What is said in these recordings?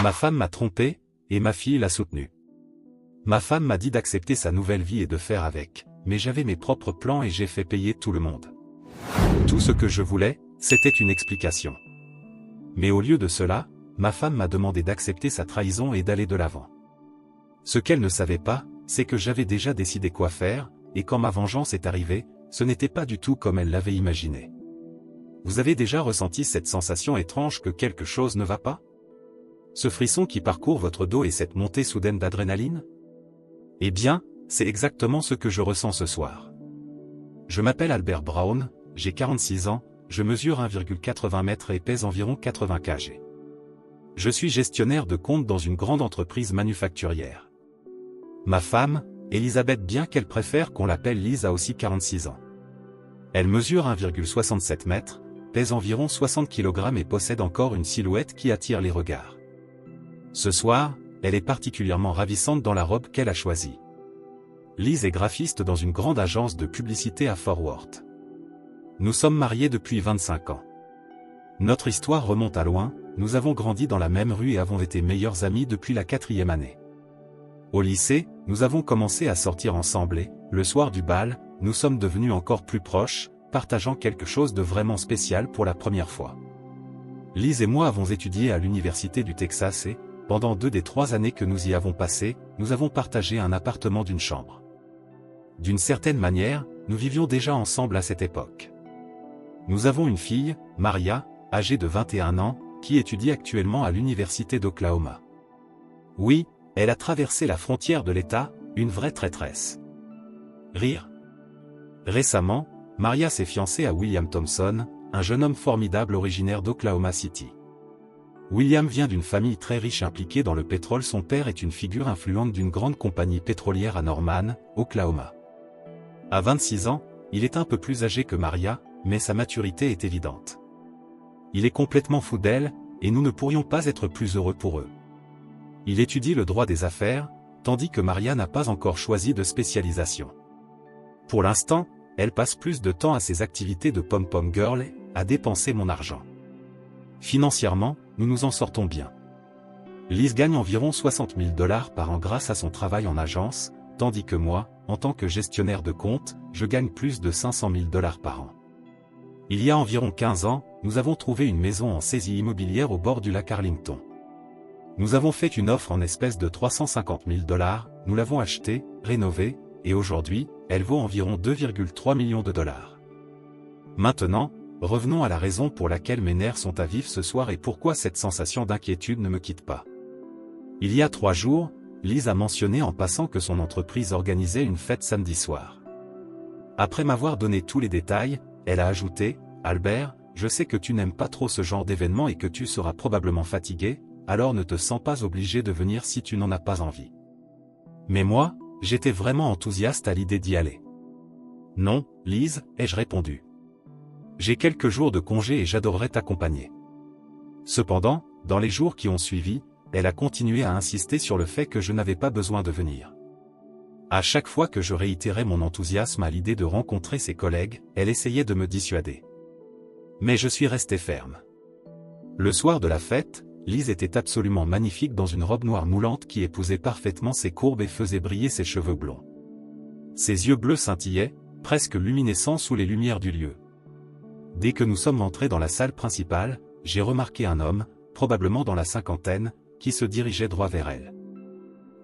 Ma femme m'a trompé, et ma fille l'a soutenu. Ma femme m'a dit d'accepter sa nouvelle vie et de faire avec, mais j'avais mes propres plans et j'ai fait payer tout le monde. Tout ce que je voulais, c'était une explication. Mais au lieu de cela, ma femme m'a demandé d'accepter sa trahison et d'aller de l'avant. Ce qu'elle ne savait pas, c'est que j'avais déjà décidé quoi faire, et quand ma vengeance est arrivée, ce n'était pas du tout comme elle l'avait imaginé. Vous avez déjà ressenti cette sensation étrange que quelque chose ne va pas? Ce frisson qui parcourt votre dos et cette montée soudaine d'adrénaline? Eh bien, c'est exactement ce que je ressens ce soir. Je m'appelle Albert Brown, j'ai 46 ans, je mesure 1,80 m et pèse environ 80 kg. Je suis gestionnaire de compte dans une grande entreprise manufacturière. Ma femme, Elisabeth, bien qu'elle préfère qu'on l'appelle Lise, a aussi 46 ans. Elle mesure 1,67 m, pèse environ 60 kg et possède encore une silhouette qui attire les regards. Ce soir, elle est particulièrement ravissante dans la robe qu'elle a choisie. Lise est graphiste dans une grande agence de publicité à Fort Worth. Nous sommes mariés depuis 25 ans. Notre histoire remonte à loin, nous avons grandi dans la même rue et avons été meilleurs amis depuis la 4e année. Au lycée, nous avons commencé à sortir ensemble et, le soir du bal, nous sommes devenus encore plus proches, partageant quelque chose de vraiment spécial pour la première fois. Lise et moi avons étudié à l'université du Texas et, pendant 2 des 3 années que nous y avons passées, nous avons partagé un appartement d'une chambre. D'une certaine manière, nous vivions déjà ensemble à cette époque. Nous avons une fille, Maria, âgée de 21 ans, qui étudie actuellement à l'université d'Oklahoma. Oui, elle a traversé la frontière de l'État, une vraie traîtresse. Rire. Récemment, Maria s'est fiancée à William Thompson, un jeune homme formidable originaire d'Oklahoma City. William vient d'une famille très riche impliquée dans le pétrole. Son père est une figure influente d'une grande compagnie pétrolière à Norman, Oklahoma. À 26 ans, il est un peu plus âgé que Maria, mais sa maturité est évidente. Il est complètement fou d'elle, et nous ne pourrions pas être plus heureux pour eux. Il étudie le droit des affaires, tandis que Maria n'a pas encore choisi de spécialisation. Pour l'instant, elle passe plus de temps à ses activités de pom-pom girl et à dépenser mon argent. Financièrement, nous nous en sortons bien. Lise gagne environ 60 000 $ par an grâce à son travail en agence, tandis que moi, en tant que gestionnaire de compte, je gagne plus de 500 000 $ par an. Il y a environ 15 ans, nous avons trouvé une maison en saisie immobilière au bord du lac Arlington. Nous avons fait une offre en espèces de 350 000 $, nous l'avons achetée, rénovée, et aujourd'hui, elle vaut environ 2,3 millions de dollars. Maintenant, revenons à la raison pour laquelle mes nerfs sont à vif ce soir et pourquoi cette sensation d'inquiétude ne me quitte pas. Il y a 3 jours, Lise a mentionné en passant que son entreprise organisait une fête samedi soir. Après m'avoir donné tous les détails, elle a ajouté, « Albert, je sais que tu n'aimes pas trop ce genre d'événement et que tu seras probablement fatigué, alors ne te sens pas obligé de venir si tu n'en as pas envie. » Mais moi, j'étais vraiment enthousiaste à l'idée d'y aller. « Non, Lise, ai-je répondu. J'ai quelques jours de congé et j'adorerais t'accompagner. » Cependant, dans les jours qui ont suivi, elle a continué à insister sur le fait que je n'avais pas besoin de venir. À chaque fois que je réitérais mon enthousiasme à l'idée de rencontrer ses collègues, elle essayait de me dissuader. Mais je suis resté ferme. Le soir de la fête, Lise était absolument magnifique dans une robe noire moulante qui épousait parfaitement ses courbes et faisait briller ses cheveux blonds. Ses yeux bleus scintillaient, presque luminescents sous les lumières du lieu. Dès que nous sommes entrés dans la salle principale, j'ai remarqué un homme, probablement dans la cinquantaine, qui se dirigeait droit vers elle.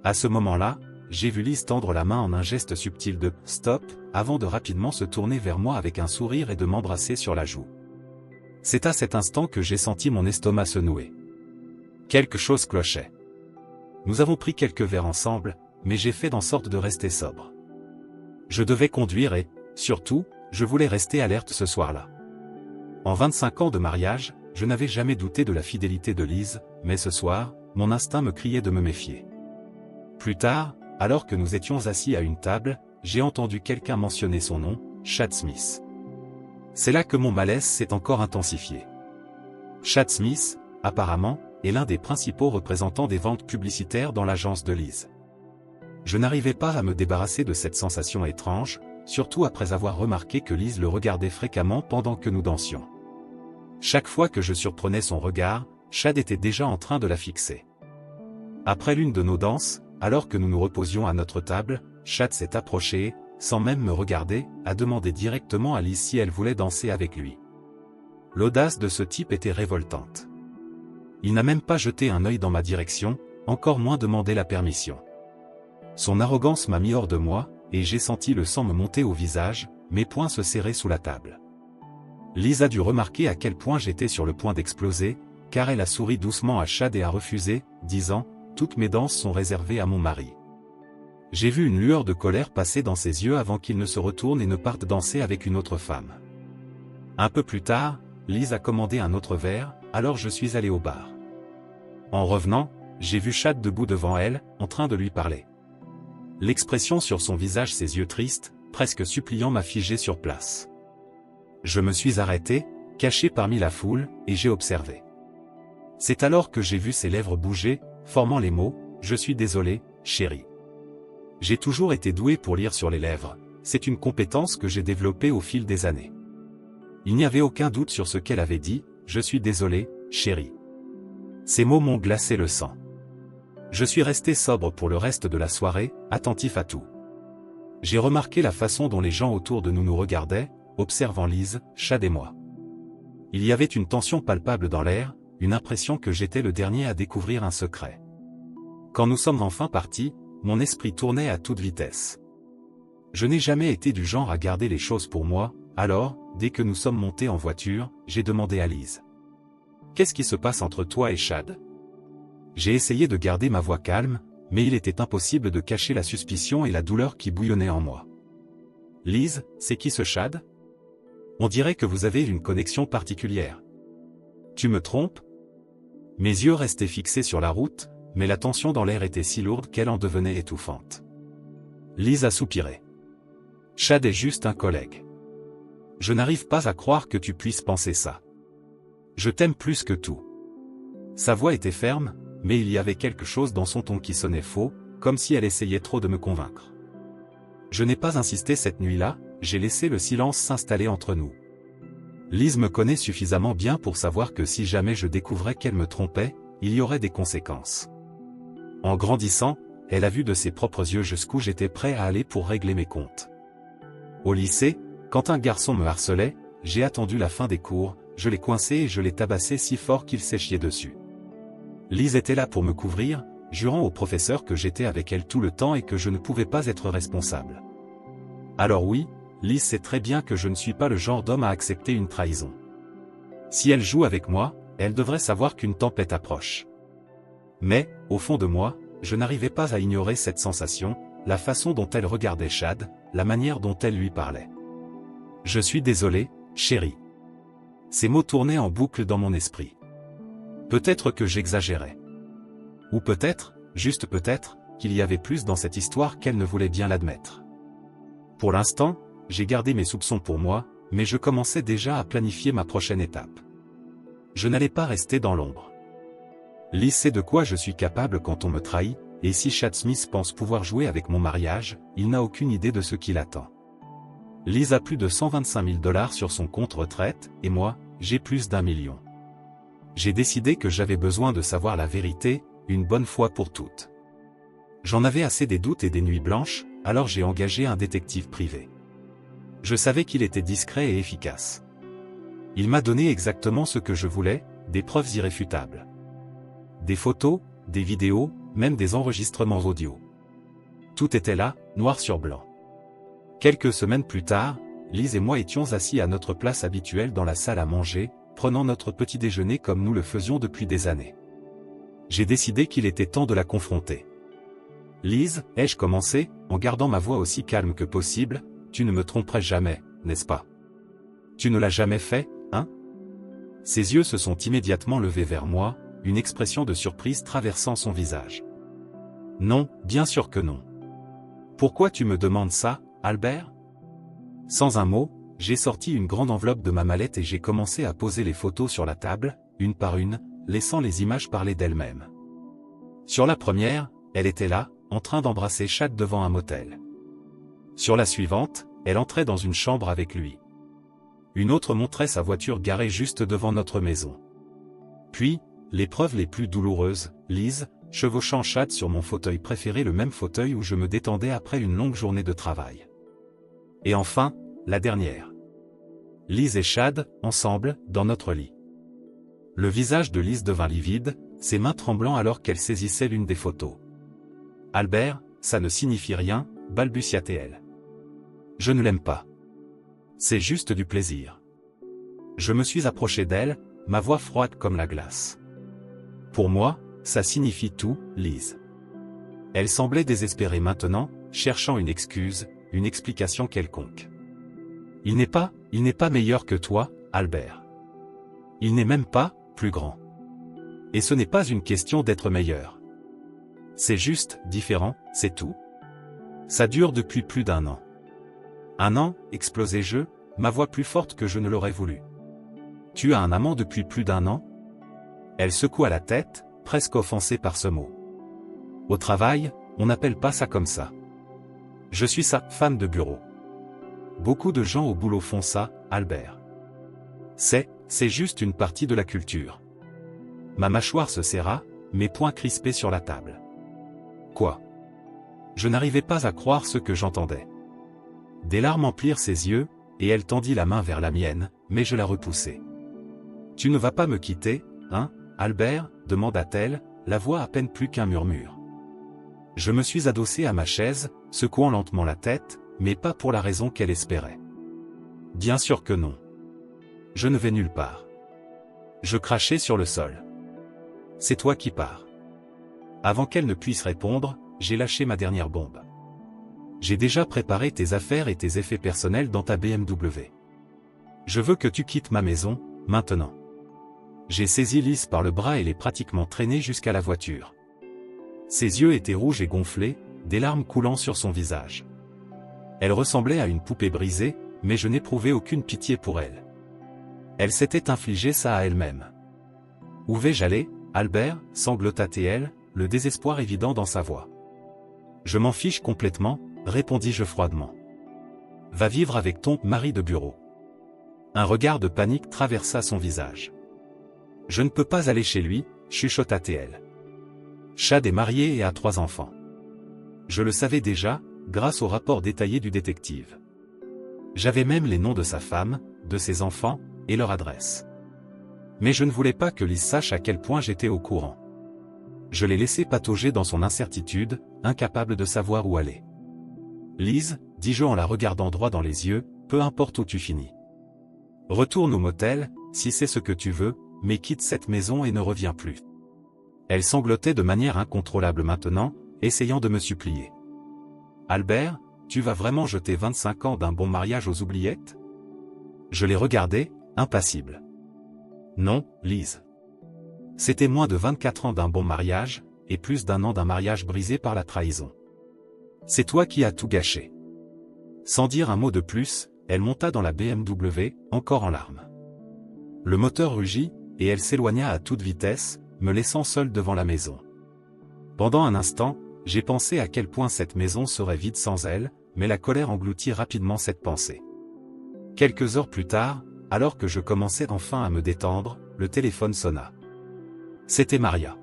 À ce moment-là, j'ai vu Lise tendre la main en un geste subtil de « stop » avant de rapidement se tourner vers moi avec un sourire et de m'embrasser sur la joue. C'est à cet instant que j'ai senti mon estomac se nouer. Quelque chose clochait. Nous avons pris quelques verres ensemble, mais j'ai fait en sorte de rester sobre. Je devais conduire et, surtout, je voulais rester alerte ce soir-là. En 25 ans de mariage, je n'avais jamais douté de la fidélité de Lise, mais ce soir, mon instinct me criait de me méfier. Plus tard, alors que nous étions assis à une table, j'ai entendu quelqu'un mentionner son nom, Chad Smith. C'est là que mon malaise s'est encore intensifié. Chad Smith, apparemment, est l'un des principaux représentants des ventes publicitaires dans l'agence de Lise. Je n'arrivais pas à me débarrasser de cette sensation étrange, surtout après avoir remarqué que Lise le regardait fréquemment pendant que nous dansions. Chaque fois que je surprenais son regard, Chad était déjà en train de la fixer. Après l'une de nos danses, alors que nous nous reposions à notre table, Chad s'est approché et, sans même me regarder, a demandé directement à Liz si elle voulait danser avec lui. L'audace de ce type était révoltante. Il n'a même pas jeté un œil dans ma direction, encore moins demandé la permission. Son arrogance m'a mis hors de moi, et j'ai senti le sang me monter au visage, mes poings se serraient sous la table. Liz a dû remarquer à quel point j'étais sur le point d'exploser, car elle a souri doucement à Chad et a refusé, disant « Toutes mes danses sont réservées à mon mari ». J'ai vu une lueur de colère passer dans ses yeux avant qu'il ne se retourne et ne parte danser avec une autre femme. Un peu plus tard, Liz a commandé un autre verre, alors je suis allé au bar. En revenant, j'ai vu Chad debout devant elle, en train de lui parler. L'expression sur son visage, ses yeux tristes, presque suppliants, m'a figé sur place. Je me suis arrêté, caché parmi la foule, et j'ai observé. C'est alors que j'ai vu ses lèvres bouger, formant les mots « Je suis désolé, chérie ». J'ai toujours été doué pour lire sur les lèvres, c'est une compétence que j'ai développée au fil des années. Il n'y avait aucun doute sur ce qu'elle avait dit, « Je suis désolé, chérie ». Ces mots m'ont glacé le sang. Je suis resté sobre pour le reste de la soirée, attentif à tout. J'ai remarqué la façon dont les gens autour de nous regardaient, observant Liz, Chad et moi. Il y avait une tension palpable dans l'air, une impression que j'étais le dernier à découvrir un secret. Quand nous sommes enfin partis, mon esprit tournait à toute vitesse. Je n'ai jamais été du genre à garder les choses pour moi, alors, dès que nous sommes montés en voiture, j'ai demandé à Liz. « Qu'est-ce qui se passe entre toi et Chad ?» J'ai essayé de garder ma voix calme, mais il était impossible de cacher la suspicion et la douleur qui bouillonnaient en moi. « Liz, c'est qui ce Chad ? On dirait que vous avez une connexion particulière. » « Tu me trompes ? » Mes yeux restaient fixés sur la route, mais la tension dans l'air était si lourde qu'elle en devenait étouffante. Liz a soupiré. « Chad est juste un collègue. Je n'arrive pas à croire que tu puisses penser ça. Je t'aime plus que tout. » Sa voix était ferme, mais il y avait quelque chose dans son ton qui sonnait faux, comme si elle essayait trop de me convaincre. Je n'ai pas insisté cette nuit-là, j'ai laissé le silence s'installer entre nous. Liz me connaît suffisamment bien pour savoir que si jamais je découvrais qu'elle me trompait, il y aurait des conséquences. En grandissant, elle a vu de ses propres yeux jusqu'où j'étais prêt à aller pour régler mes comptes. Au lycée, quand un garçon me harcelait, j'ai attendu la fin des cours, je l'ai coincé et je l'ai tabassé si fort qu'il s'est chié dessus. Liz était là pour me couvrir, jurant au professeur que j'étais avec elle tout le temps et que je ne pouvais pas être responsable. Alors oui, Liz sait très bien que je ne suis pas le genre d'homme à accepter une trahison. Si elle joue avec moi, elle devrait savoir qu'une tempête approche. Mais, au fond de moi, je n'arrivais pas à ignorer cette sensation, la façon dont elle regardait Chad, la manière dont elle lui parlait. « Je suis désolé, chérie. » Ces mots tournaient en boucle dans mon esprit. Peut-être que j'exagérais. Ou peut-être, juste peut-être, qu'il y avait plus dans cette histoire qu'elle ne voulait bien l'admettre. Pour l'instant, j'ai gardé mes soupçons pour moi, mais je commençais déjà à planifier ma prochaine étape. Je n'allais pas rester dans l'ombre. Liz sait de quoi je suis capable quand on me trahit, et si Chad Smith pense pouvoir jouer avec mon mariage, il n'a aucune idée de ce qui l'attend. Liz a plus de 125 000 $ sur son compte retraite, et moi, j'ai plus d'1 million. J'ai décidé que j'avais besoin de savoir la vérité, une bonne fois pour toutes. J'en avais assez des doutes et des nuits blanches, alors j'ai engagé un détective privé. Je savais qu'il était discret et efficace. Il m'a donné exactement ce que je voulais, des preuves irréfutables. Des photos, des vidéos, même des enregistrements audio. Tout était là, noir sur blanc. Quelques semaines plus tard, Liz et moi étions assis à notre place habituelle dans la salle à manger, prenant notre petit déjeuner comme nous le faisions depuis des années. J'ai décidé qu'il était temps de la confronter. « Liz, ai-je commencé, en gardant ma voix aussi calme que possible, tu ne me tromperais jamais, n'est-ce pas? Tu ne l'as jamais fait, hein ?» Ses yeux se sont immédiatement levés vers moi, une expression de surprise traversant son visage. « Non, bien sûr que non. Pourquoi tu me demandes ça, Albert ?» Sans un mot, j'ai sorti une grande enveloppe de ma mallette et j'ai commencé à poser les photos sur la table, une par une, laissant les images parler d'elles-mêmes. Sur la première, elle était là, en train d'embrasser Chad devant un motel. Sur la suivante, elle entrait dans une chambre avec lui. Une autre montrait sa voiture garée juste devant notre maison. Puis, l'épreuve les plus douloureuses, Liz, chevauchant Chad sur mon fauteuil préféré, le même fauteuil où je me détendais après une longue journée de travail. Et enfin, la dernière. Lise et Chad, ensemble, dans notre lit. Le visage de Lise devint livide, ses mains tremblant alors qu'elle saisissait l'une des photos. « Albert, ça ne signifie rien, balbutia-t-elle. Je ne l'aime pas. C'est juste du plaisir. » Je me suis approché d'elle, ma voix froide comme la glace. « Pour moi, ça signifie tout, Lise. » Elle semblait désespérée maintenant, cherchant une excuse, une explication quelconque. « Il n'est pas meilleur que toi, Albert. Il n'est même pas plus grand. Et ce n'est pas une question d'être meilleur. C'est juste différent, c'est tout. Ça dure depuis plus d'1 an. » « 1 an, explosai-je, ma voix plus forte que je ne l'aurais voulu. Tu as un amant depuis plus d'1 an ? Elle secoua la tête, presque offensée par ce mot. Au travail, on n'appelle pas ça comme ça. Je suis sa femme de bureau. Beaucoup de gens au boulot font ça, Albert. C'est juste une partie de la culture. Ma mâchoire se serra, mes poings crispés sur la table. Quoi ? Je n'arrivais pas à croire ce que j'entendais. Des larmes emplirent ses yeux, et elle tendit la main vers la mienne, mais je la repoussai. « Tu ne vas pas me quitter, hein, Albert ?» demanda-t-elle, la voix à peine plus qu'un murmure. Je me suis adossé à ma chaise, secouant lentement la tête, mais pas pour la raison qu'elle espérait. Bien sûr que non. Je ne vais nulle part. Je crachai sur le sol. C'est toi qui pars. Avant qu'elle ne puisse répondre, j'ai lâché ma dernière bombe. J'ai déjà préparé tes affaires et tes effets personnels dans ta BMW. Je veux que tu quittes ma maison, maintenant. J'ai saisi Lise par le bras et l'ai pratiquement traînée jusqu'à la voiture. Ses yeux étaient rouges et gonflés, des larmes coulant sur son visage. Elle ressemblait à une poupée brisée, mais je n'éprouvais aucune pitié pour elle. Elle s'était infligé ça à elle-même. « Où vais-je aller, Albert ?» sanglota-t-elle, le désespoir évident dans sa voix. « Je m'en fiche complètement, » répondis-je froidement. « Va vivre avec ton mari de bureau. » Un regard de panique traversa son visage. « Je ne peux pas aller chez lui, » chuchota-t-elle. Chad est marié et a 3 enfants. Je le savais déjà, grâce au rapport détaillé du détective. J'avais même les noms de sa femme, de ses enfants, et leur adresse. Mais je ne voulais pas que Lise sache à quel point j'étais au courant. Je l'ai laissé patauger dans son incertitude, incapable de savoir où aller. « Lise, » dis-je en la regardant droit dans les yeux, « peu importe où tu finis. Retourne au motel, si c'est ce que tu veux, mais quitte cette maison et ne reviens plus. » Elle sanglotait de manière incontrôlable maintenant, essayant de me supplier. « Albert, tu vas vraiment jeter 25 ans d'un bon mariage aux oubliettes ?» Je l'ai regardée, impassible. « Non, Lise. C'était moins de 24 ans d'un bon mariage, et plus d'1 an d'un mariage brisé par la trahison. C'est toi qui as tout gâché. » Sans dire un mot de plus, elle monta dans la BMW, encore en larmes. Le moteur rugit, et elle s'éloigna à toute vitesse, me laissant seul devant la maison. Pendant un instant, j'ai pensé à quel point cette maison serait vide sans elle, mais la colère engloutit rapidement cette pensée. Quelques heures plus tard, alors que je commençais enfin à me détendre, le téléphone sonna. C'était Maria.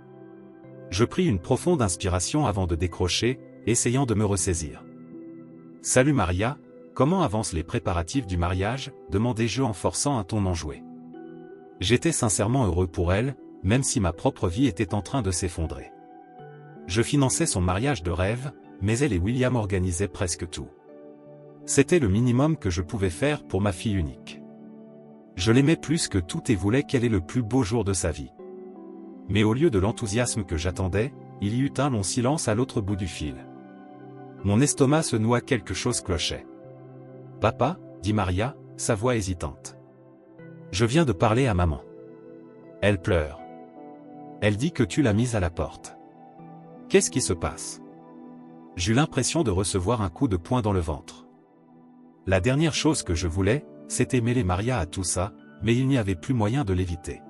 Je pris une profonde inspiration avant de décrocher, essayant de me ressaisir. « Salut Maria, comment avancent les préparatifs du mariage ?» demandai-je en forçant un ton enjoué. J'étais sincèrement heureux pour elle, même si ma propre vie était en train de s'effondrer. Je finançais son mariage de rêve, mais elle et William organisaient presque tout. C'était le minimum que je pouvais faire pour ma fille unique. Je l'aimais plus que tout et voulais qu'elle ait le plus beau jour de sa vie. Mais au lieu de l'enthousiasme que j'attendais, il y eut un long silence à l'autre bout du fil. Mon estomac se noua, quelque chose clochait. « Papa ?» dit Maria, sa voix hésitante. « Je viens de parler à maman. Elle pleure. Elle dit que tu l'as mise à la porte. Qu'est-ce qui se passe ?» J'eus l'impression de recevoir un coup de poing dans le ventre. La dernière chose que je voulais, c'était mêler Maria à tout ça, mais il n'y avait plus moyen de l'éviter.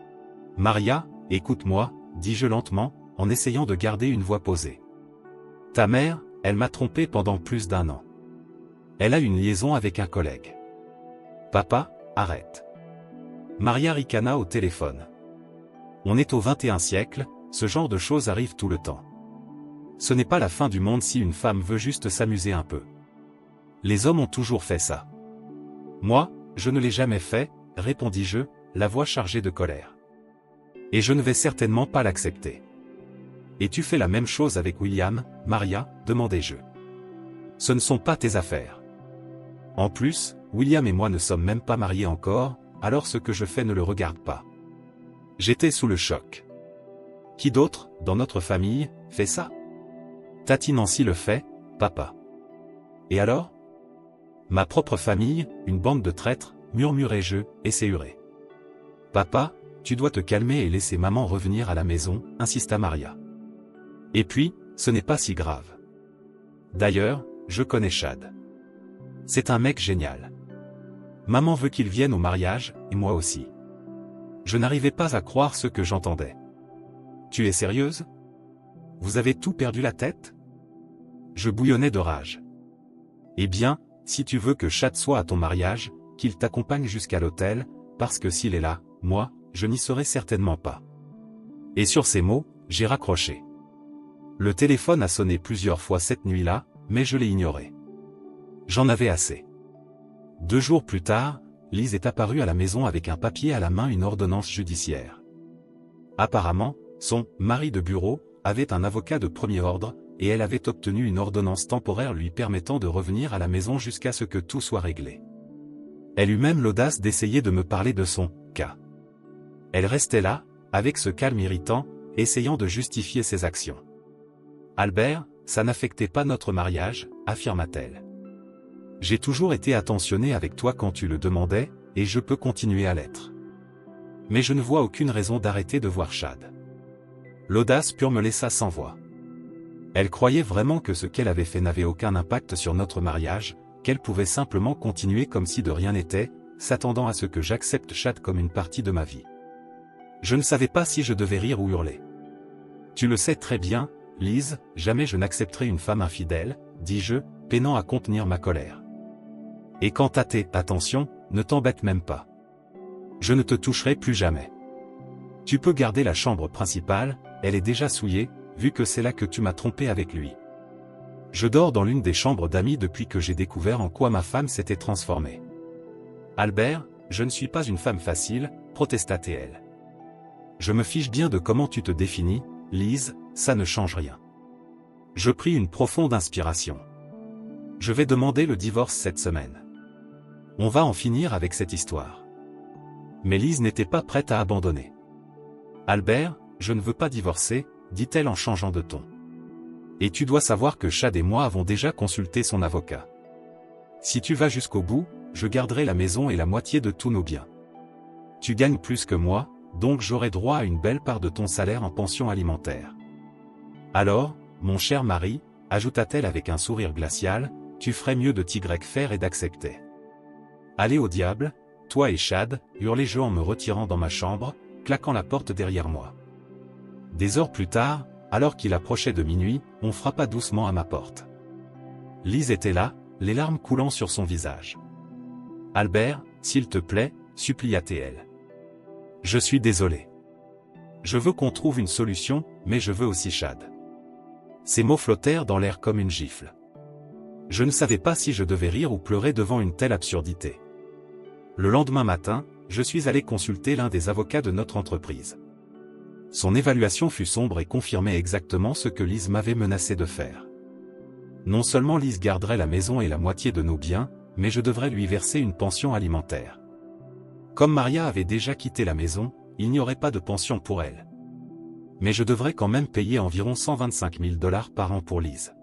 « Maria, écoute-moi, » dis-je lentement, en essayant de garder une voix posée. « Ta mère, elle m'a trompé pendant plus d'1 an. Elle a une liaison avec un collègue. Papa, arrête. » Maria ricana au téléphone. On est au XXIe siècle, ce genre de choses arrive tout le temps. Ce n'est pas la fin du monde si une femme veut juste s'amuser un peu. Les hommes ont toujours fait ça. Moi, je ne l'ai jamais fait, répondis-je, la voix chargée de colère. Et je ne vais certainement pas l'accepter. Et tu fais la même chose avec William, Maria, demandai-je. Ce ne sont pas tes affaires. En plus, William et moi ne sommes même pas mariés encore, alors ce que je fais ne le regarde pas. J'étais sous le choc. Qui d'autre, dans notre famille, fait ça? Tati Nancy le fait, papa. Et alors? Ma propre famille, une bande de traîtres, murmurai-je, esséhuré. Papa, tu dois te calmer et laisser maman revenir à la maison, insista Maria. Et puis, ce n'est pas si grave. D'ailleurs, je connais Chad. C'est un mec génial. Maman veut qu'il vienne au mariage, et moi aussi. Je n'arrivais pas à croire ce que j'entendais. Tu es sérieuse? Vous avez tout perdu la tête? Je bouillonnais de rage. Eh bien, si tu veux que Chad soit à ton mariage, qu'il t'accompagne jusqu'à l'hôtel, parce que s'il est là, moi, je n'y serai certainement pas. Et sur ces mots, j'ai raccroché. Le téléphone a sonné plusieurs fois cette nuit-là, mais je l'ai ignoré. J'en avais assez. 2 jours plus tard, Lise est apparue à la maison avec un papier à la main, une ordonnance judiciaire. Apparemment, son mari de bureau avait un avocat de premier ordre, et elle avait obtenu une ordonnance temporaire lui permettant de revenir à la maison jusqu'à ce que tout soit réglé. Elle eut même l'audace d'essayer de me parler de son cas. Elle restait là, avec ce calme irritant, essayant de justifier ses actions. Albert, ça n'affectait pas notre mariage, affirma-t-elle. J'ai toujours été attentionnée avec toi quand tu le demandais, et je peux continuer à l'être. Mais je ne vois aucune raison d'arrêter de voir Chad. L'audace pure me laissa sans voix. Elle croyait vraiment que ce qu'elle avait fait n'avait aucun impact sur notre mariage, qu'elle pouvait simplement continuer comme si de rien n'était, s'attendant à ce que j'accepte Chad comme une partie de ma vie. Je ne savais pas si je devais rire ou hurler. Tu le sais très bien, Lise, jamais je n'accepterai une femme infidèle, dis-je, peinant à contenir ma colère. Et quant à tes attentions, ne t'embête même pas. Je ne te toucherai plus jamais. Tu peux garder la chambre principale, elle est déjà souillée, vu que c'est là que tu m'as trompé avec lui. Je dors dans l'une des chambres d'amis depuis que j'ai découvert en quoi ma femme s'était transformée. Albert, je ne suis pas une femme facile, protesta-t-elle. Je me fiche bien de comment tu te définis, Lise, ça ne change rien. Je pris une profonde inspiration. Je vais demander le divorce cette semaine. On va en finir avec cette histoire. Mais Lise n'était pas prête à abandonner. Albert, je ne veux pas divorcer, dit-elle en changeant de ton. Et tu dois savoir que Chad et moi avons déjà consulté son avocat. Si tu vas jusqu'au bout, je garderai la maison et la moitié de tous nos biens. Tu gagnes plus que moi, donc j'aurai droit à une belle part de ton salaire en pension alimentaire. Alors, mon cher mari, ajouta-t-elle avec un sourire glacial, tu ferais mieux de t'y faire et d'accepter. Allez au diable, toi et Chad, hurlai-je en me retirant dans ma chambre, claquant la porte derrière moi. Des heures plus tard, alors qu'il approchait de minuit, on frappa doucement à ma porte. Lise était là, les larmes coulant sur son visage. Albert, s'il te plaît, supplia-t-elle. Je suis désolé. Je veux qu'on trouve une solution, mais je veux aussi Chad. Ces mots flottèrent dans l'air comme une gifle. Je ne savais pas si je devais rire ou pleurer devant une telle absurdité. Le lendemain matin, je suis allé consulter l'un des avocats de notre entreprise. Son évaluation fut sombre et confirmait exactement ce que Lise m'avait menacé de faire. Non seulement Lise garderait la maison et la moitié de nos biens, mais je devrais lui verser une pension alimentaire. Comme Maria avait déjà quitté la maison, il n'y aurait pas de pension pour elle. Mais je devrais quand même payer environ 125 000 $ par an pour Lise.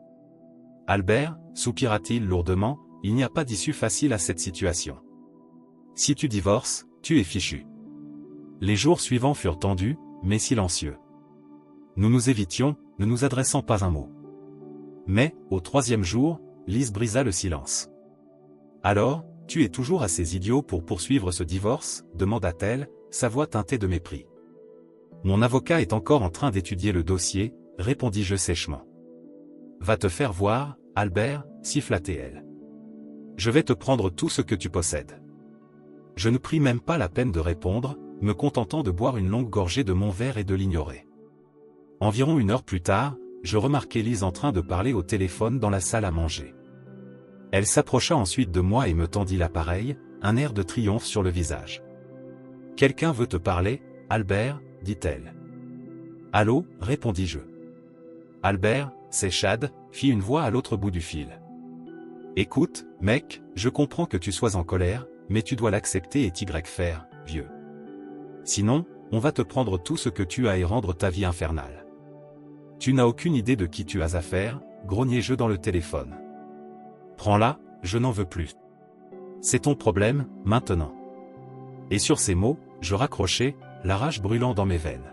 Albert, soupira-t-il lourdement, il n'y a pas d'issue facile à cette situation. Si tu divorces, tu es fichu. Les jours suivants furent tendus, mais silencieux. Nous nous évitions, ne nous adressant pas un mot. Mais, au 3e jour, Lise brisa le silence. Alors, tu es toujours assez idiot pour poursuivre ce divorce, demanda-t-elle, sa voix teintée de mépris. Mon avocat est encore en train d'étudier le dossier, répondis-je sèchement. Va te faire voir, Albert, siffla-t-elle. Je vais te prendre tout ce que tu possèdes. Je ne pris même pas la peine de répondre, me contentant de boire une longue gorgée de mon verre et de l'ignorer. Environ 1 heure plus tard, je remarquai Lise en train de parler au téléphone dans la salle à manger. Elle s'approcha ensuite de moi et me tendit l'appareil, un air de triomphe sur le visage. « Quelqu'un veut te parler, Albert ?» dit-elle. « Allô ?» répondis-je. « Albert, c'est Chad » fit une voix à l'autre bout du fil. « Écoute, mec, je comprends que tu sois en colère, mais tu dois l'accepter et t'y faire, vieux. Sinon, on va te prendre tout ce que tu as et rendre ta vie infernale. Tu n'as aucune idée de qui tu as affaire, grognai-je dans le téléphone. Prends-la, je n'en veux plus. C'est ton problème, maintenant. Et sur ces mots, je raccrochai, la rage brûlant dans mes veines.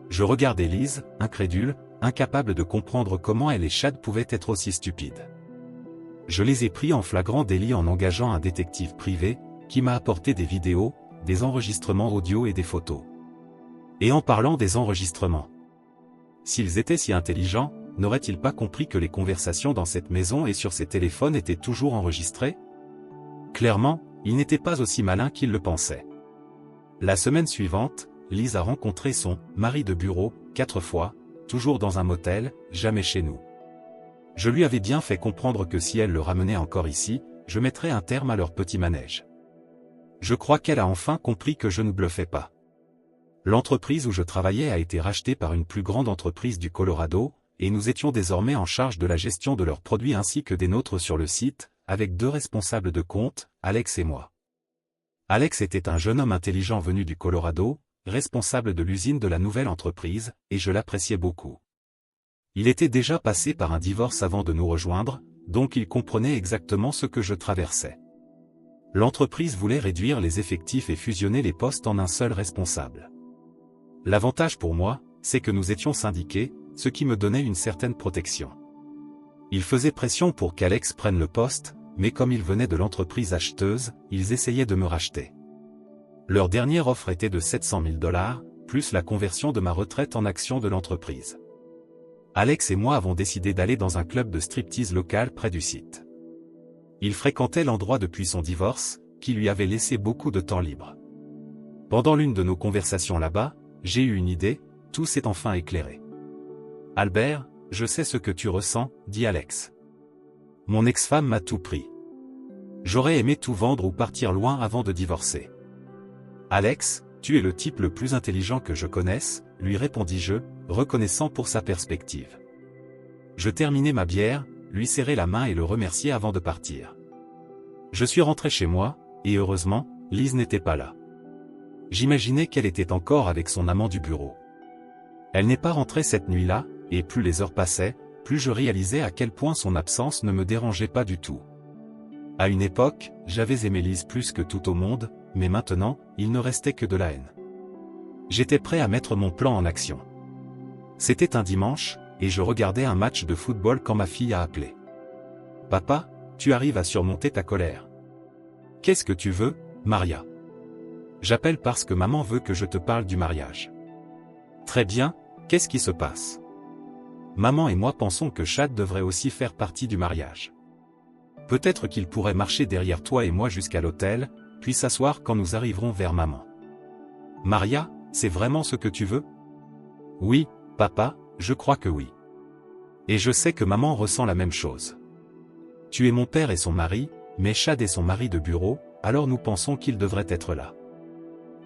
Je regardais Lise, incrédule, incapable de comprendre comment elle et Chad pouvaient être aussi stupides. Je les ai pris en flagrant délit en engageant un détective privé, qui m'a apporté des vidéos, des enregistrements audio et des photos. Et en parlant des enregistrements. S'ils étaient si intelligents, n'auraient-ils pas compris que les conversations dans cette maison et sur ces téléphones étaient toujours enregistrées? Clairement, ils n'étaient pas aussi malins qu'ils le pensaient. La semaine suivante, Lise a rencontré son mari de bureau, 4 fois, toujours dans un motel, jamais chez nous. Je lui avais bien fait comprendre que si elle le ramenait encore ici, je mettrais un terme à leur petit manège. Je crois qu'elle a enfin compris que je ne bluffais pas. L'entreprise où je travaillais a été rachetée par une plus grande entreprise du Colorado, et nous étions désormais en charge de la gestion de leurs produits ainsi que des nôtres sur le site, avec 2 responsables de compte, Alex et moi. Alex était un jeune homme intelligent venu du Colorado, responsable de l'usine de la nouvelle entreprise, et je l'appréciais beaucoup. Il était déjà passé par un divorce avant de nous rejoindre, donc il comprenait exactement ce que je traversais. L'entreprise voulait réduire les effectifs et fusionner les postes en un seul responsable. L'avantage pour moi, c'est que nous étions syndiqués, ce qui me donnait une certaine protection. Il faisait pression pour qu'Alex prenne le poste, mais comme il venait de l'entreprise acheteuse, ils essayaient de me racheter. Leur dernière offre était de 700 000 $, plus la conversion de ma retraite en actions de l'entreprise. Alex et moi avons décidé d'aller dans un club de striptease local près du site. Il fréquentait l'endroit depuis son divorce, qui lui avait laissé beaucoup de temps libre. Pendant l'une de nos conversations là-bas, j'ai eu une idée, tout s'est enfin éclairé. « Albert, je sais ce que tu ressens, » dit Alex. « Mon ex-femme m'a tout pris. J'aurais aimé tout vendre ou partir loin avant de divorcer. »« Alex, tu es le type le plus intelligent que je connaisse, » lui répondis-je, reconnaissant pour sa perspective. Je terminai ma bière, lui serrai la main et le remerciai avant de partir. Je suis rentré chez moi, et heureusement, Lise n'était pas là. J'imaginais qu'elle était encore avec son amant du bureau. Elle n'est pas rentrée cette nuit-là, et plus les heures passaient, plus je réalisais à quel point son absence ne me dérangeait pas du tout. À une époque, j'avais aimé Lise plus que tout au monde, mais maintenant, il ne restait que de la haine. J'étais prêt à mettre mon plan en action. C'était un dimanche, et je regardais un match de football quand ma fille a appelé. « Papa, tu arrives à surmonter ta colère. »« Qu'est-ce que tu veux, Maria ?»« J'appelle parce que maman veut que je te parle du mariage. »« Très bien, qu'est-ce qui se passe ? » Maman et moi pensons que Chad devrait aussi faire partie du mariage. Peut-être qu'il pourrait marcher derrière toi et moi jusqu'à l'hôtel, puis s'asseoir quand nous arriverons vers maman. « Maria, c'est vraiment ce que tu veux ? » Oui, papa, je crois que oui. Et je sais que maman ressent la même chose. Tu es mon père et son mari, mais Chad est son mari de bureau, alors nous pensons qu'il devrait être là.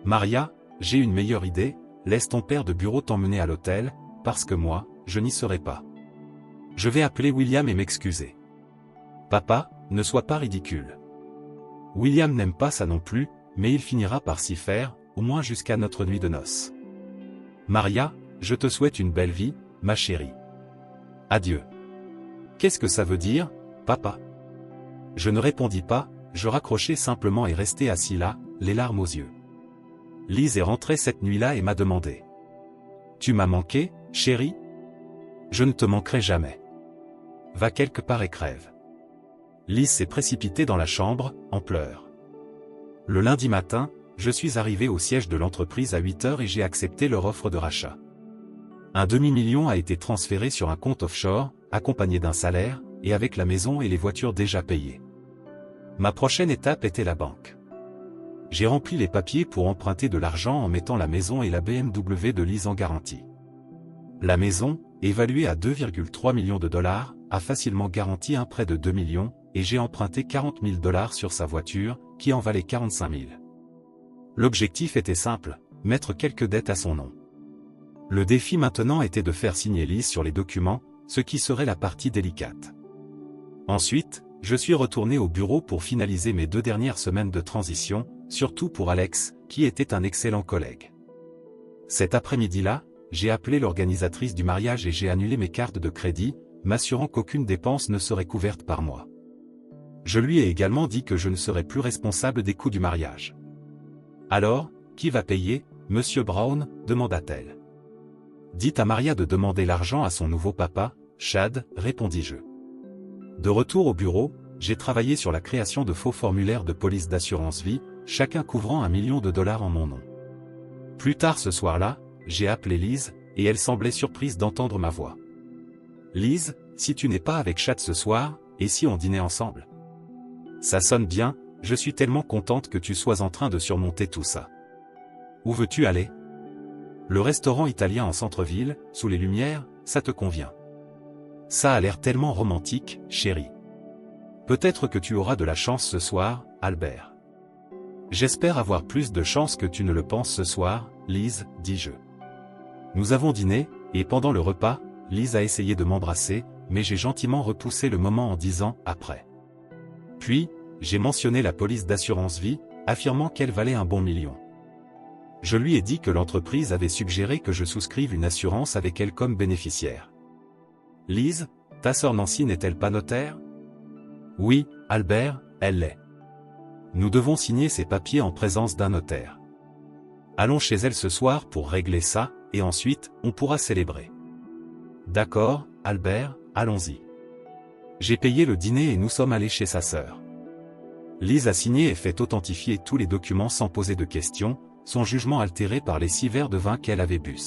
Maria, j'ai une meilleure idée, laisse ton père de bureau t'emmener à l'hôtel, parce que moi, je n'y serai pas. Je vais appeler William et m'excuser. Papa, ne sois pas ridicule. William n'aime pas ça non plus, mais il finira par s'y faire, au moins jusqu'à notre nuit de noces. Maria, je te souhaite une belle vie, ma chérie. Adieu. Qu'est-ce que ça veut dire, papa? Je ne répondis pas, je raccrochai simplement et restai assis là, les larmes aux yeux. Lise est rentrée cette nuit-là et m'a demandé. Tu m'as manqué, chérie? Je ne te manquerai jamais. Va quelque part et crève. Lise s'est précipitée dans la chambre, en pleurs. Le lundi matin, je suis arrivé au siège de l'entreprise à 8 heures et j'ai accepté leur offre de rachat. Un demi-million a été transféré sur un compte offshore, accompagné d'un salaire, et avec la maison et les voitures déjà payées. Ma prochaine étape était la banque. J'ai rempli les papiers pour emprunter de l'argent en mettant la maison et la BMW de Lise en garantie. La maison, évaluée à 2,3 millions de dollars, a facilement garanti un prêt de 2 millions, et j'ai emprunté 40 000 dollars sur sa voiture, qui en valait 45 000. L'objectif était simple, mettre quelques dettes à son nom. Le défi maintenant était de faire signer Liz sur les documents, ce qui serait la partie délicate. Ensuite, je suis retourné au bureau pour finaliser mes 2 dernières semaines de transition, surtout pour Alex, qui était un excellent collègue. Cet après-midi-là, j'ai appelé l'organisatrice du mariage et j'ai annulé mes cartes de crédit, m'assurant qu'aucune dépense ne serait couverte par moi. Je lui ai également dit que je ne serais plus responsable des coûts du mariage. « Alors, qui va payer, Monsieur Brown ?» demanda-t-elle. « Dites à Maria de demander l'argent à son nouveau papa, Chad, » répondis-je. De retour au bureau, j'ai travaillé sur la création de faux formulaires de police d'assurance vie, chacun couvrant 1 million de dollars en mon nom. Plus tard ce soir-là, j'ai appelé Liz, et elle semblait surprise d'entendre ma voix. « Liz, si tu n'es pas avec Chad ce soir, et si on dînait ensemble ? Ça sonne bien, je suis tellement contente que tu sois en train de surmonter tout ça. Où veux-tu aller ? Le restaurant italien en centre-ville, sous les lumières, ça te convient. Ça a l'air tellement romantique, chérie. Peut-être que tu auras de la chance ce soir, Albert. J'espère avoir plus de chance que tu ne le penses ce soir, Liz, dis-je. Nous avons dîné, et pendant le repas, Liz a essayé de m'embrasser, mais j'ai gentiment repoussé le moment en disant « après ». Puis, j'ai mentionné la police d'assurance vie, affirmant qu'elle valait un bon million. Je lui ai dit que l'entreprise avait suggéré que je souscrive une assurance avec elle comme bénéficiaire. « Liz, ta sœur Nancy n'est-elle pas notaire ? » « Oui, Albert, elle l'est. Nous devons signer ces papiers en présence d'un notaire. Allons chez elle ce soir pour régler ça, et ensuite, on pourra célébrer. » « D'accord, Albert, allons-y. » J'ai payé le dîner et nous sommes allés chez sa sœur. Liz a signé et fait authentifier tous les documents sans poser de questions, son jugement altéré par les 6 verres de vin qu'elle avait bu.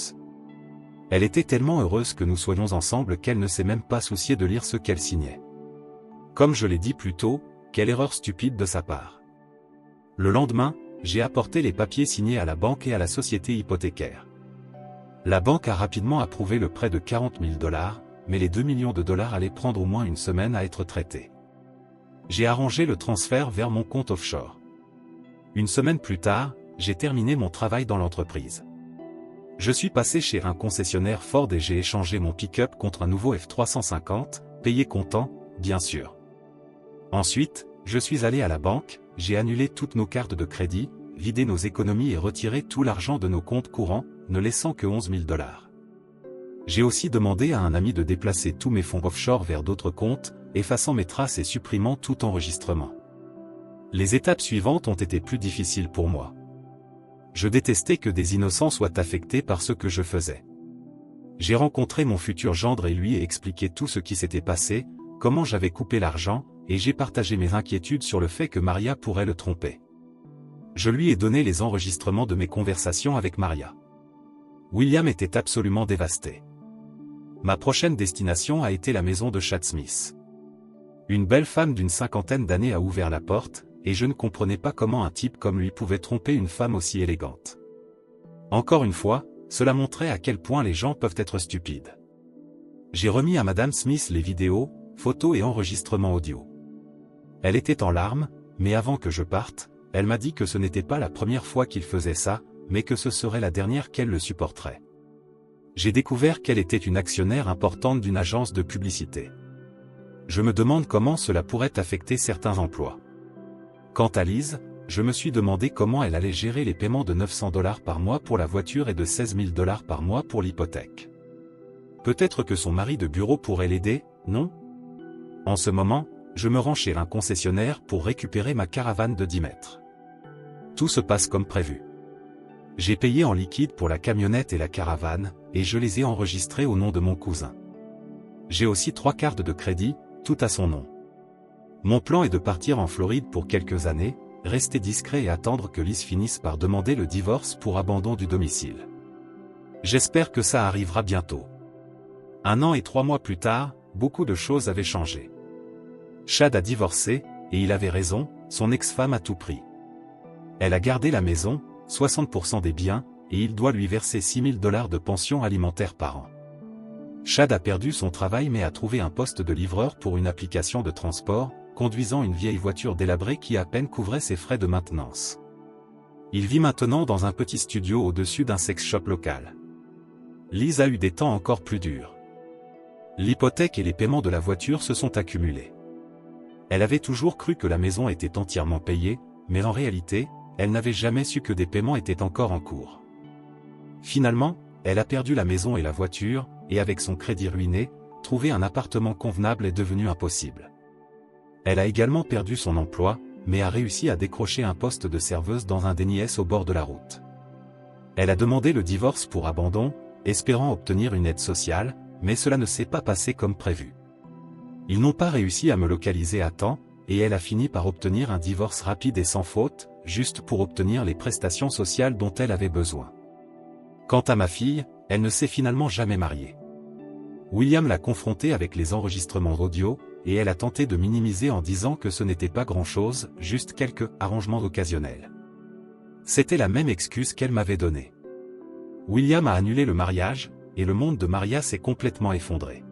Elle était tellement heureuse que nous soyons ensemble qu'elle ne s'est même pas souciée de lire ce qu'elle signait. Comme je l'ai dit plus tôt, quelle erreur stupide de sa part. Le lendemain, j'ai apporté les papiers signés à la banque et à la société hypothécaire. La banque a rapidement approuvé le prêt de 40 000 dollars, mais les 2 millions de dollars allaient prendre au moins une semaine à être traités. J'ai arrangé le transfert vers mon compte offshore. Une semaine plus tard, j'ai terminé mon travail dans l'entreprise. Je suis passé chez un concessionnaire Ford et j'ai échangé mon pick-up contre un nouveau F350, payé comptant, bien sûr. Ensuite, je suis allé à la banque, j'ai annulé toutes nos cartes de crédit, vidé nos économies et retiré tout l'argent de nos comptes courants, ne laissant que 11 000 dollars. J'ai aussi demandé à un ami de déplacer tous mes fonds offshore vers d'autres comptes, effaçant mes traces et supprimant tout enregistrement. Les étapes suivantes ont été plus difficiles pour moi. Je détestais que des innocents soient affectés par ce que je faisais. J'ai rencontré mon futur gendre et lui ai expliqué tout ce qui s'était passé, comment j'avais coupé l'argent, et j'ai partagé mes inquiétudes sur le fait que Maria pourrait le tromper. Je lui ai donné les enregistrements de mes conversations avec Maria. William était absolument dévasté. Ma prochaine destination a été la maison de Chad Smith. Une belle femme d'une 50aine d'années a ouvert la porte, et je ne comprenais pas comment un type comme lui pouvait tromper une femme aussi élégante. Encore une fois, cela montrait à quel point les gens peuvent être stupides. J'ai remis à Madame Smith les vidéos, photos et enregistrements audio. Elle était en larmes, mais avant que je parte, elle m'a dit que ce n'était pas la première fois qu'il faisait ça, mais que ce serait la dernière qu'elle le supporterait. J'ai découvert qu'elle était une actionnaire importante d'une agence de publicité. Je me demande comment cela pourrait affecter certains emplois. Quant à Liz, je me suis demandé comment elle allait gérer les paiements de 900 dollars par mois pour la voiture et de 16 000 dollars par mois pour l'hypothèque. Peut-être que son mari de bureau pourrait l'aider, non ? En ce moment, je me rends chez un concessionnaire pour récupérer ma caravane de 10 mètres. Tout se passe comme prévu. J'ai payé en liquide pour la camionnette et la caravane, et je les ai enregistrés au nom de mon cousin. J'ai aussi 3 cartes de crédit, toutes à son nom. Mon plan est de partir en Floride pour quelques années, rester discret et attendre que Liz finisse par demander le divorce pour abandon du domicile. J'espère que ça arrivera bientôt. 1 an et 3 mois plus tard, beaucoup de choses avaient changé. Chad a divorcé, et il avait raison, son ex-femme a tout pris. Elle a gardé la maison, 60% des biens, et il doit lui verser 6 000 dollars de pension alimentaire par an. Chad a perdu son travail mais a trouvé un poste de livreur pour une application de transport, conduisant une vieille voiture délabrée qui à peine couvrait ses frais de maintenance. Il vit maintenant dans un petit studio au-dessus d'un sex shop local. Liz a eu des temps encore plus durs. L'hypothèque et les paiements de la voiture se sont accumulés. Elle avait toujours cru que la maison était entièrement payée, mais en réalité, elle n'avait jamais su que des paiements étaient encore en cours. Finalement, elle a perdu la maison et la voiture, et avec son crédit ruiné, trouver un appartement convenable est devenu impossible. Elle a également perdu son emploi, mais a réussi à décrocher un poste de serveuse dans un Denny's au bord de la route. Elle a demandé le divorce pour abandon, espérant obtenir une aide sociale, mais cela ne s'est pas passé comme prévu. Ils n'ont pas réussi à me localiser à temps, et elle a fini par obtenir un divorce rapide et sans faute, juste pour obtenir les prestations sociales dont elle avait besoin. Quant à ma fille, elle ne s'est finalement jamais mariée. William l'a confrontée avec les enregistrements audio, et elle a tenté de minimiser en disant que ce n'était pas grand-chose, juste quelques arrangements occasionnels. C'était la même excuse qu'elle m'avait donnée. William a annulé le mariage, et le monde de Maria s'est complètement effondré.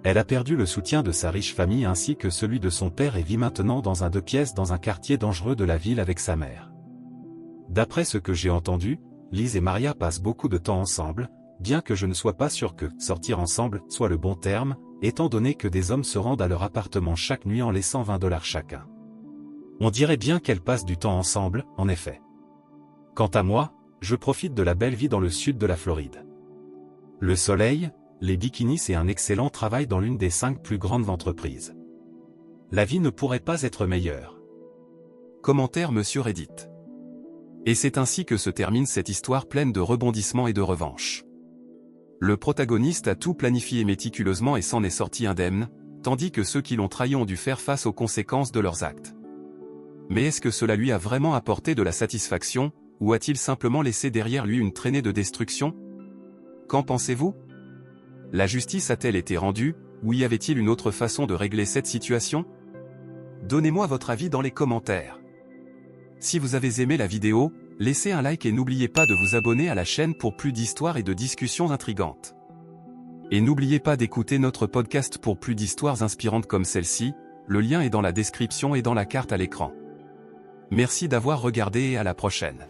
Elle a perdu le soutien de sa riche famille ainsi que celui de son père et vit maintenant dans un 2 pièces dans un quartier dangereux de la ville avec sa mère. D'après ce que j'ai entendu, Liz et Maria passent beaucoup de temps ensemble, bien que je ne sois pas sûr que « sortir ensemble » soit le bon terme, étant donné que des hommes se rendent à leur appartement chaque nuit en laissant $20 chacun. On dirait bien qu'elles passent du temps ensemble, en effet. Quant à moi, je profite de la belle vie dans le sud de la Floride. Le soleil, les bikinis et un excellent travail dans l'une des 5 plus grandes entreprises. La vie ne pourrait pas être meilleure. Commentaire Monsieur Reddit. Et c'est ainsi que se termine cette histoire pleine de rebondissements et de revanches. Le protagoniste a tout planifié méticuleusement et s'en est sorti indemne, tandis que ceux qui l'ont trahi ont dû faire face aux conséquences de leurs actes. Mais est-ce que cela lui a vraiment apporté de la satisfaction, ou a-t-il simplement laissé derrière lui une traînée de destruction? Qu'en pensez-vous? La justice a-t-elle été rendue, ou y avait-il une autre façon de régler cette situation? Donnez-moi votre avis dans les commentaires. Si vous avez aimé la vidéo, laissez un like et n'oubliez pas de vous abonner à la chaîne pour plus d'histoires et de discussions intrigantes. Et n'oubliez pas d'écouter notre podcast pour plus d'histoires inspirantes comme celle-ci, le lien est dans la description et dans la carte à l'écran. Merci d'avoir regardé et à la prochaine.